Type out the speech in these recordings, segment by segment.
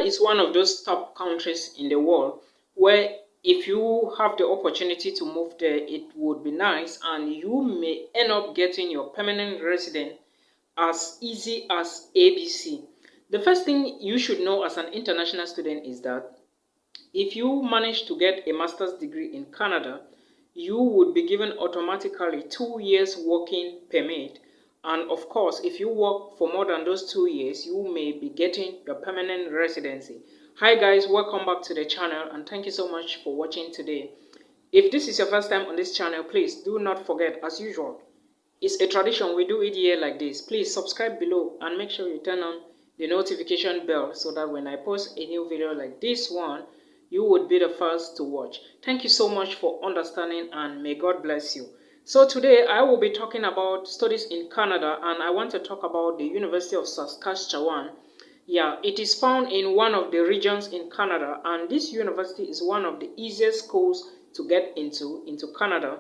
is one of those top countries in the world where if you have the opportunity to move there, it would be nice and you may end up getting your permanent resident as easy as ABC. The first thing you should know as an international student is that if you manage to get a master's degree in Canada, you would be given automatically 2 years working permit. And of course, if you work for more than those 2 years, you may be getting your permanent residency. Hi guys, welcome back to the channel and thank you so much for watching today. If this is your first time on this channel, please do not forget, as usual, it's a tradition, we do it here like this. Please subscribe below and make sure you turn on the notification bell so that when I post a new video like this one, you would be the first to watch. Thank you so much for understanding and may God bless you. So today I will be talking about studies in Canada and I want to talk about the University of Saskatchewan. Yeah, it is found in one of the regions in Canada and this university is one of the easiest schools to get into Canada.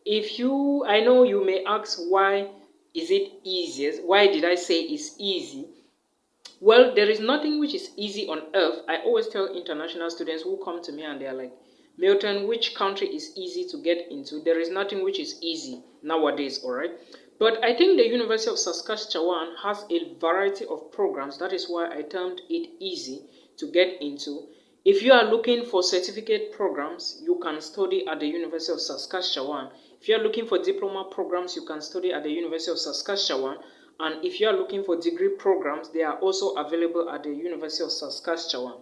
I know you may ask why is it easiest? Why did I say it's easy? Well, there is nothing which is easy on earth. I always tell international students who come to me and they are like, Milton, which country is easy to get into? There is nothing which is easy nowadays, all right? But I think the University of Saskatchewan has a variety of programs. That is why I termed it easy to get into. If you are looking for certificate programs, you can study at the University of Saskatchewan. If you are looking for diploma programs, you can study at the University of Saskatchewan. And if you are looking for degree programs, they are also available at the University of Saskatchewan.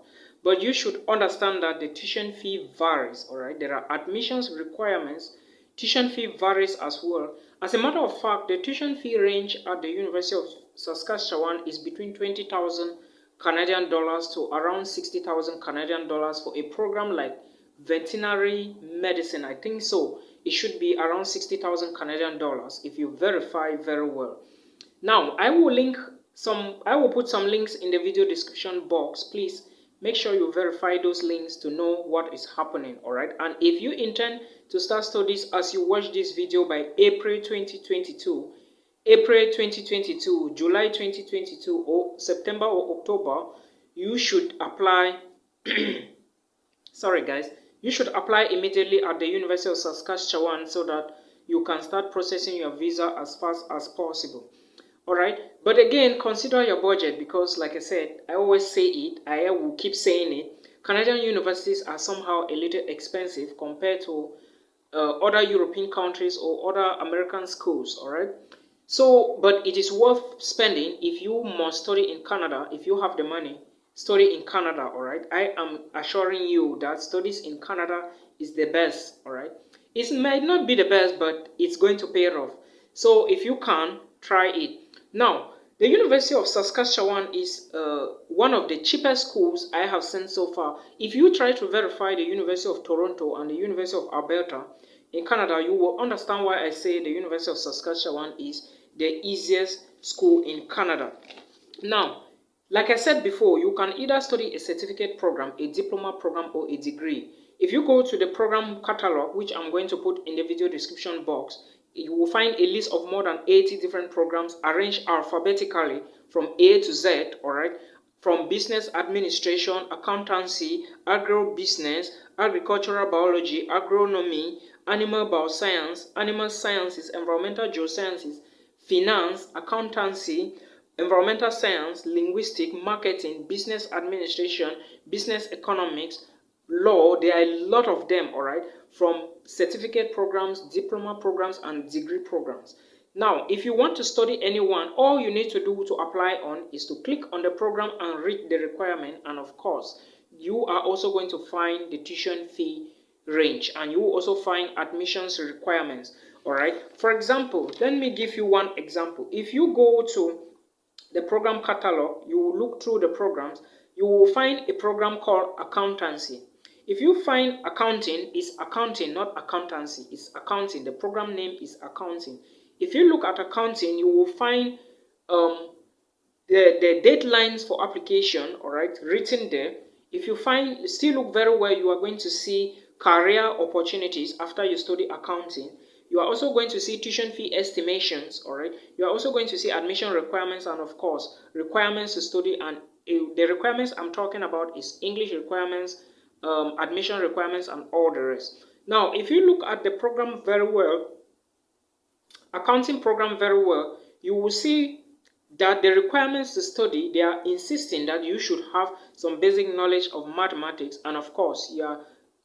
But you should understand that the tuition fee varies, all right? There are admissions requirements. Tuition fee varies as well. As a matter of fact, the tuition fee range at the University of Saskatchewan is between 20,000 Canadian dollars to around 60,000 Canadian dollars for a program like veterinary medicine. I think so. It should be around 60,000 Canadian dollars if you verify very well. Now, I will put some links in the video description box. Please make sure you verify those links to know what is happening, all right? And if you intend to start studies as you watch this video by April 2022, July 2022, or September or October, you should apply. Sorry guys, you should apply immediately at the University of Saskatchewan so that you can start processing your visa as fast as possible. Alright, but again, consider your budget because like I said, I always say it, I will keep saying it. Canadian universities are somehow a little expensive compared to other European countries or other American schools, alright? So, but it is worth spending if you must study in Canada, if you have the money, study in Canada, alright? I am assuring you that studies in Canada is the best, alright? It might not be the best, but it's going to pay off. So if you can, try it. Now, the University of Saskatchewan is one of the cheapest schools I have seen so far. If you try to verify the University of Toronto and the University of Alberta in Canada, you will understand why I say the University of Saskatchewan is the easiest school in Canada. Now, like I said before, you can either study a certificate program, a diploma program, or a degree. If you go to the program catalog, which I'm going to put in the video description box, you will find a list of more than 80 different programs arranged alphabetically from A to Z, alright? From business administration, accountancy, agro-business, agricultural biology, agronomy, animal bioscience, animal sciences, environmental geosciences, finance, accountancy, environmental science, linguistic, marketing, business administration, business economics, law. There are a lot of them, all right, from certificate programs, diploma programs, and degree programs. Now, if you want to study any one, all you need to do to apply on is to click on the program and read the requirement, and of course, you are also going to find the tuition fee range, and you will also find admissions requirements, all right? For example, let me give you one example. If you go to the program catalog, you will look through the programs, you will find a program called accountancy. If you find accounting, it's accounting, not accountancy. It's accounting. The program name is accounting. If you look at accounting, you will find the deadlines for application, all right, written there. If you still look very well, you are going to see career opportunities after you study accounting. You are also going to see tuition fee estimations, all right. You are also going to see admission requirements and, of course, requirements to study and The requirements I'm talking about is English requirements, admission requirements, and all the rest. Now, if you look at the program very well, accounting program very well, you will see that the requirements to study, they are insisting that you should have some basic knowledge of mathematics, and of course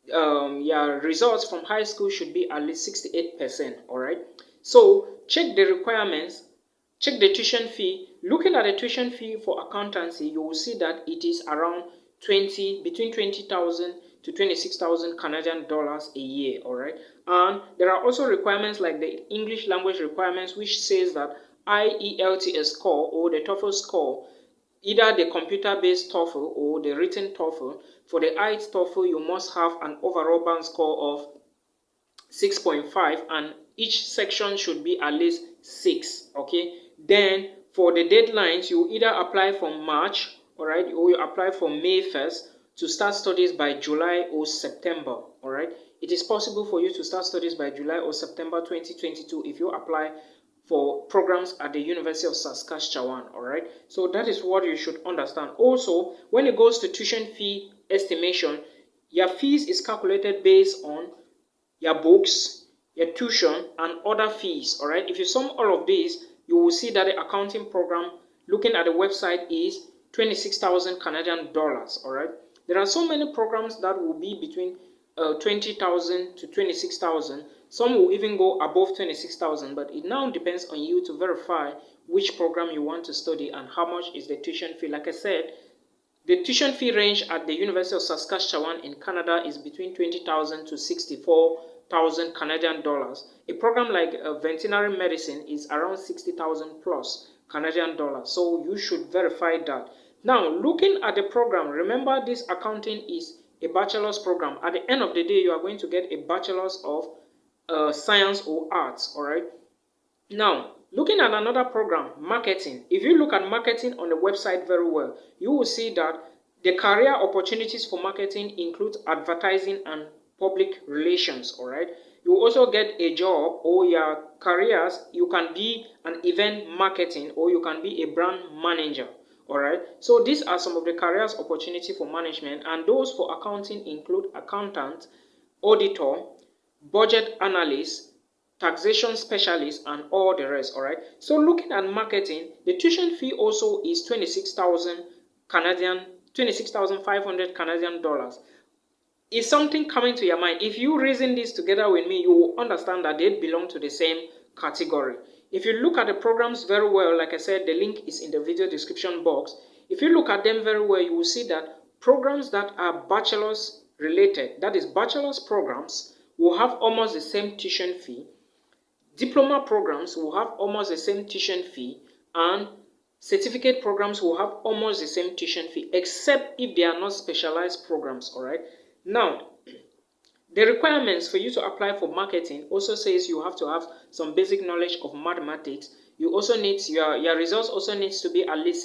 your results from high school should be at least 68%. All right, so check the requirements, check the tuition fee. Looking at the tuition fee for accountancy, you will see that it is around between 20,000 to 26,000 Canadian dollars a year. All right, and there are also requirements like the English language requirements, which says that IELTS score or the TOEFL score, either the computer-based TOEFL or the written TOEFL. For the IELTS TOEFL, you must have an overall band score of 6.5, and each section should be at least 6. Okay, then for the deadlines, you either apply from March, all right, or you apply from May 1st to start studies by July or September. All right, it is possible for you to start studies by July or September 2022 if you apply for programs at the University of Saskatchewan. All right, so that is what you should understand. Also, when it goes to tuition fee estimation, your fees is calculated based on your books, your tuition, and other fees. All right, if you sum all of these, you will see that the accounting program, looking at the website, is 26,000 Canadian dollars. All right, there are so many programs that will be between 20,000 to 26,000. Some will even go above 26,000, but it now depends on you to verify which program you want to study and how much is the tuition fee. Like I said, the tuition fee range at the University of Saskatchewan in Canada is between 20,000 to 64,000 Canadian dollars. A program like veterinary medicine is around 60,000 plus Canadian dollars. So you should verify that. Now, looking at the program, remember this accounting is a bachelor's program. At the end of the day, you are going to get a bachelor's of science or arts. All right. Now, looking at another program, marketing. If you look at marketing on the website very well, you will see that the career opportunities for marketing include advertising and public relations. All right. You also get a job, or your careers, you can be an event marketing, or you can be a brand manager. All right, so these are some of the careers opportunity for management, and those for accounting include accountant, auditor, budget analyst, taxation specialist, and all the rest. All right, so looking at marketing, the tuition fee also is 26,500 Canadian dollars. Is something coming to your mind? If you reason this together with me, you will understand that they belong to the same category. If you look at the programs very well, like I said, the link is in the video description box. If you look at them very well, you will see that programs that are bachelor's related, that is bachelor's programs, will have almost the same tuition fee. Diploma programs will have almost the same tuition fee, and certificate programs will have almost the same tuition fee, except if they are not specialized programs. All right. Now, the requirements for you to apply for marketing also says you have to have some basic knowledge of mathematics. You also need your results also needs to be at least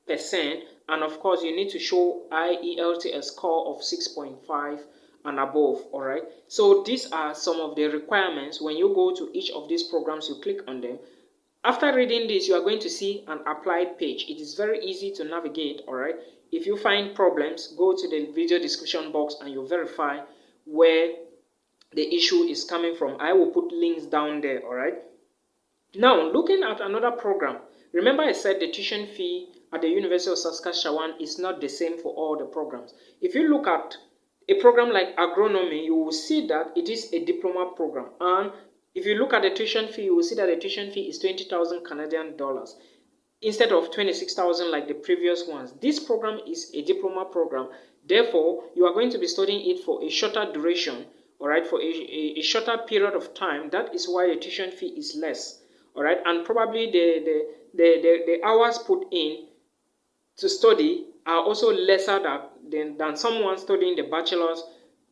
68%, and of course you need to show IELTS score of 6.5 and above. All right. So these are some of the requirements. When you go to each of these programs, you click on them. After reading this, you are going to see an applied page. It is very easy to navigate. All right. If you find problems, go to the video description box and you verify where the issue is coming from. I will put links down there. All right. Now, looking at another program, remember I said the tuition fee at the University of Saskatchewan is not the same for all the programs. If you look at a program like agronomy, you will see that it is a diploma program, and if you look at the tuition fee, you will see that the tuition fee is 20,000 Canadian dollars instead of 26,000 like the previous ones. This program is a diploma program. Therefore, you are going to be studying it for a shorter duration, all right, for a shorter period of time. That is why the tuition fee is less, all right, and probably the hours put in to study are also lesser than someone studying the bachelor's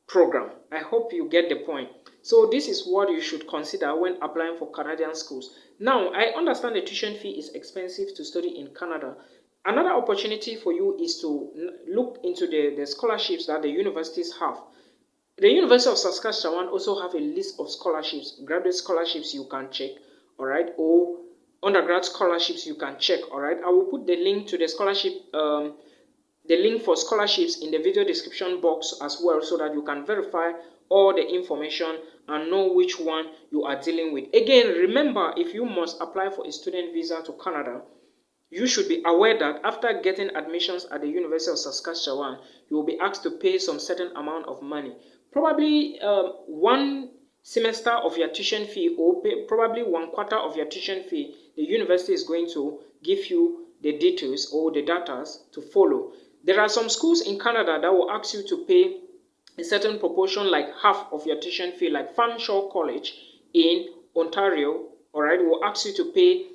program. I hope you get the point. So this is what you should consider when applying for Canadian schools. Now, I understand the tuition fee is expensive to study in Canada. Another opportunity for you is to look into the scholarships that the universities have. The University of Saskatchewan also have a list of scholarships, graduate scholarships you can check, all right, or undergrad scholarships you can check, all right. I will put the link to the scholarship the link for scholarships in the video description box as well, so that you can verify all the information and know which one you are dealing with. Again, remember, if you must apply for a student visa to Canada, you should be aware that after getting admissions at the University of Saskatchewan, you will be asked to pay some certain amount of money. Probably one semester of your tuition fee, or probably 1/4 of your tuition fee. The university is going to give you the details or the data to follow. There are some schools in Canada that will ask you to pay a certain proportion, like half of your tuition fee, like Fanshawe College in Ontario, all right, will ask you to pay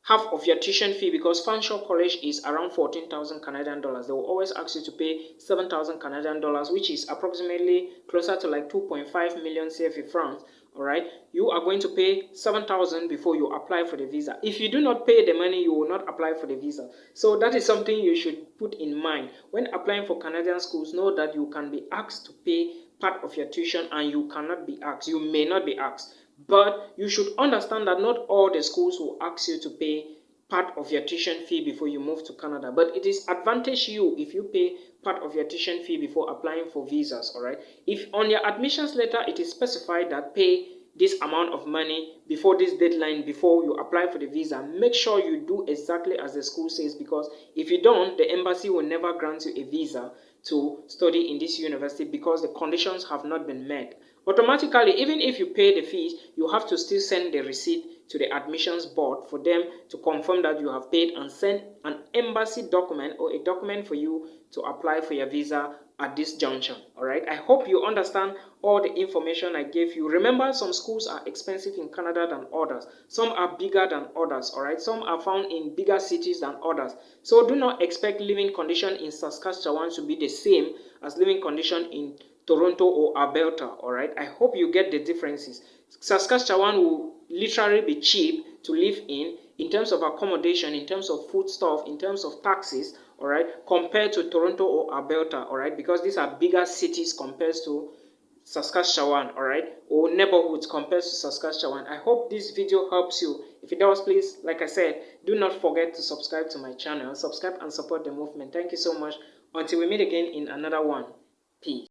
half of your tuition fee, because Fanshawe College is around 14,000 Canadian dollars. They will always ask you to pay 7,000 Canadian dollars, which is approximately closer to like 2.5 million CFA francs. All right, you are going to pay 7,000 before you apply for the visa. If you do not pay the money, you will not apply for the visa. So that is something you should put in mind when applying for Canadian schools. Know that you can be asked to pay part of your tuition, and you cannot be asked. You may not be asked. But you should understand that not all the schools will ask you to pay part of your tuition fee before you move to Canada. But it is advantage you if you pay part of your tuition fee before applying for visas, all right? If on your admissions letter it is specified that pay this amount of money before this deadline, before you apply for the visa, make sure you do exactly as the school says, because if you don't, the embassy will never grant you a visa to study in this university, because the conditions have not been met. Automatically, even if you pay the fees, you have to still send the receipt to the admissions board for them to confirm that you have paid, and send an embassy document or a document for you to apply for your visa at this junction. All right, I hope you understand all the information I gave you. Remember, some schools are expensive in Canada than others. Some are bigger than others. All right, some are found in bigger cities than others. So do not expect living condition in Saskatchewan to be the same as living condition in Toronto or Alberta. All right, I hope you get the differences. Saskatchewan will literally be cheap to live in terms of accommodation, in terms of food stuff, in terms of taxes, all right, compared to Toronto or Alberta, all right, because these are bigger cities compared to Saskatchewan, all right, or neighborhoods compared to Saskatchewan. I hope this video helps you. If it does, please, like I said, do not forget to subscribe to my channel. Subscribe and support the movement. Thank you so much. Until we meet again in another one. Peace.